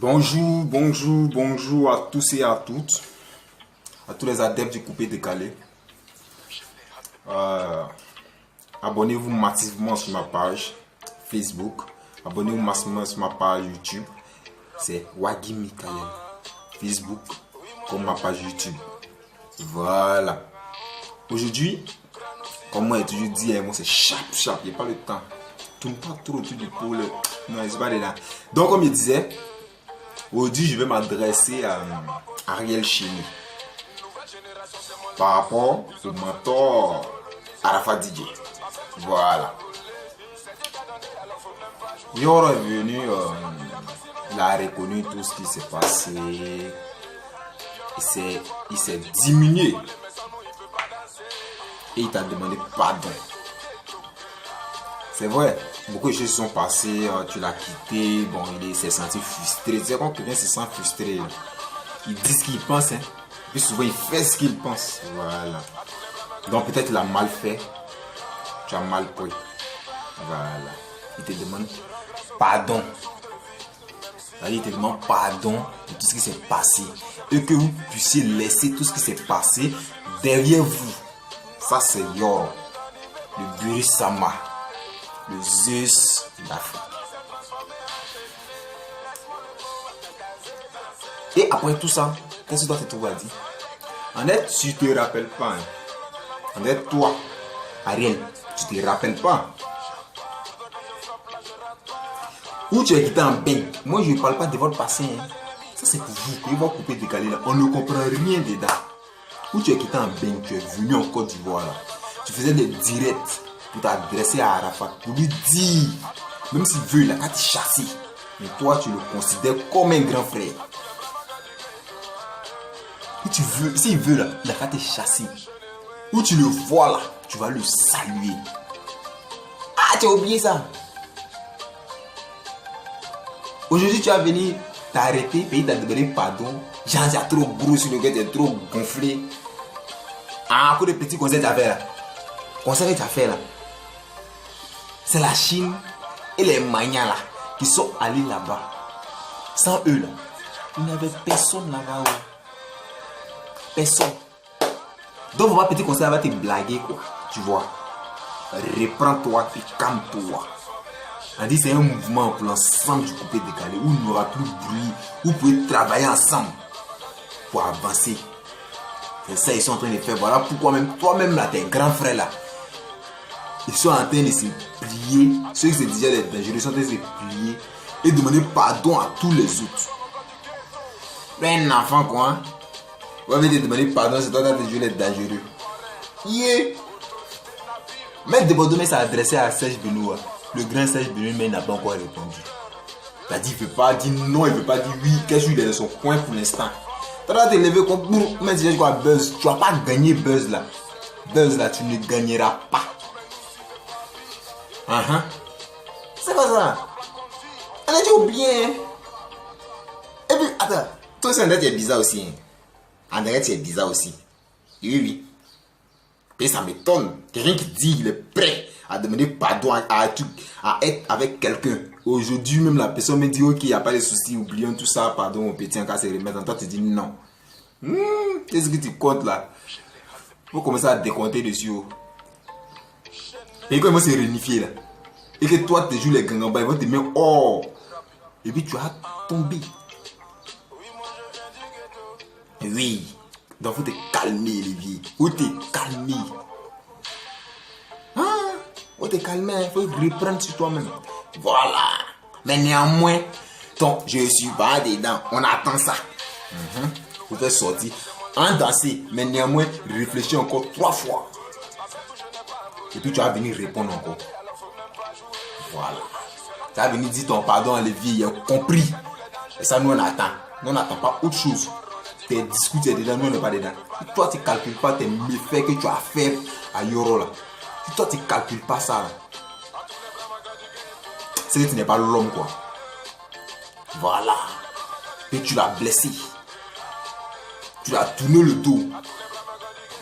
Bonjour à tous et à toutes, à tous les adeptes du coupé décalé. Abonnez-vous massivement sur ma page Facebook, abonnez-vous massivement sur ma page YouTube. C'est Wagi Mikael, Facebook comme ma page YouTube. Voilà. Aujourd'hui, comme moi j'ai toujours dit, moi c'est sharp, il n'y a pas le temps. Tourne pas trop autour du pot. Non, c'est pas là. Donc comme je disais, aujourd'hui je vais m'adresser à Ariel Chéni par rapport au mentor Arafat DJ. Voilà. Yoro est venu, il a reconnu tout ce qui s'est passé. Il s'est diminué. Et il t'a demandé pardon. C'est vrai, beaucoup de choses sont passées, tu l'as quitté, bon, il s'est senti frustré. Tu sais, quand quelqu'un se sent frustré, il dit ce qu'il pense, hein. Puis souvent, il fait ce qu'il pense. Voilà. Donc peut-être il a mal fait, tu as mal pris. Voilà. Il te demande pardon. Il te demande pardon de tout ce qui s'est passé. Et que vous puissiez laisser tout ce qui s'est passé derrière vous. Ça, c'est Yoro, le Burisama, le Zeus d'Afrique. Et après tout ça, qu'est-ce que toi tu te vois dire? En fait, tu te rappelles pas. Hein. En fait, toi, Ariel, tu te rappelles pas. Où tu es quitté en bain. Moi, je ne parle pas de votre passé. Hein. Ça, c'est pour vous. Que vous coupez décalé là. On ne comprend rien dedans. Où tu es quitté en bain, tu es venu en Côte d'Ivoire là. Tu faisais des directs pour t'adresser à Arafat, pour lui dire, même s'il veut, il a qu'à te chasser. Mais toi, tu le considères comme un grand frère. Où tu veux, s'il veut là, il a qu'à te chasser. Où tu le vois là, tu vas le saluer. Ah, tu as oublié ça. Aujourd'hui, tu vas venir t'arrêter, payer ta demandé pardon. Jean, c'est trop gros sur le gars, c'est trop gonflé. Ah, quoi de petits conseils tu as fait là? Conseils que tu as fait là? C'est la Chine et les Mayas là qui sont allés là-bas. Sans eux là, il n'y avait personne là-bas. Personne. Donc, on va petit conseil, va te blaguer quoi. Tu vois? Reprends-toi et calme-toi. On dit c'est un mouvement pour l'ensemble du coupé décalé où il n'y aura plus de bruit, où vous pouvez travailler ensemble pour avancer. C'est ça ils sont en train de faire. Voilà pourquoi même toi-même là, tes grands frères là, ils sont en train de se plier. Ceux qui se disaient les dangereux sont en train de se plier et demander pardon à tous les autres. Un enfant quoi, hein? Vous avez demander pardon, c'est toi qui as joué les dangereux. Yeah. Maître de Bordeaux s'est adressé à Serge Benoît. Le grand Serge Benoît, mais il n'a pas encore répondu. Il a dit, il ne veut pas dire non, il ne veut pas dire oui. Qu'est-ce qu'il est dans son coin pour l'instant? Tu vas te lever comme pour mais si quoi buzz. Tu ne vas pas gagner buzz là. Buzz là, tu ne gagneras pas. C'est pas ça. On a dit oublié. Hein? Et puis, attends, toi aussi, André, tu es bizarre aussi. Hein? André, tu es bizarre aussi. Oui. Et ça m'étonne. Quelqu'un qui dit qu'il est prêt à demander pardon, à être avec quelqu'un. Aujourd'hui, même la personne me dit ok, il n'y a pas de soucis, oublions tout ça, pardon, mon petit, en cas se remettre. Toi, tu dis non. Qu'est-ce que tu comptes là? Il faut commencer à décompter dessus. Et quand ils vont se réunifier là, et que toi, tu joues les gangambas, ils vont te mettre hors. Et puis tu vas tomber. Oui. Donc, il faut te calmer, Olivier. Faut te calmer. Faut te calmer, il faut reprendre sur toi-même. Voilà. Mais néanmoins, donc, je suis pas dedans. On attend ça. Faut faire sortir. En danser. Mais néanmoins, réfléchis encore 3 fois. Et puis, tu vas venir répondre encore. Voilà. Tu vas venir dire ton pardon à Olivier. Il a compris. Et ça, nous, on attend. Nous, on n'attend pas autre chose. Tes discours, tu es dedans, nous on n'est pas dedans. Si toi tu ne calcules pas tes méfaits que tu as fait à Yoro là, si toi tu ne calcules pas ça là, c'est que tu n'es pas l'homme quoi. Voilà. Et tu l'as blessé. Tu l'as tourné le dos.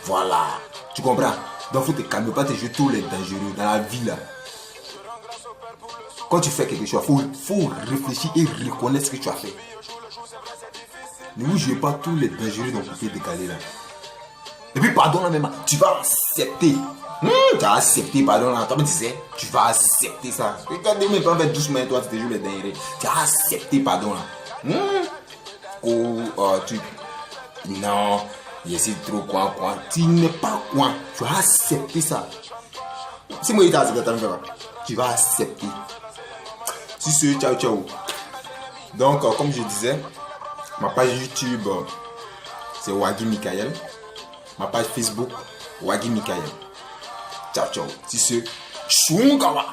Voilà. Tu comprends? Donc il faut te calmer, pas te jeter tous les dangereux dans la vie là. Quand tu fais quelque chose, il faut réfléchir et reconnaître ce que tu as fait. Ne vous jouez pas tous les dangereux dont vous pouvez décaler là. Et puis pardon là même, tu vas accepter. Tu vas accepter pardon là. Toi tu sais, tu vas accepter ça. Regardez même pas faire doucement toi, tu te joues les dangereux. Tu vas accepter pardon là. Non, je suis trop quoi. Tu n'es pas quoi. Tu vas accepter ça. Si moi il t'a accepté, tu vas accepter. Si ce, ciao ciao. Donc comme je disais, ma page YouTube c'est Wagi Mikael. Ma page Facebook Wagi Mikael. Ciao ciao. Si ce, Shungawa.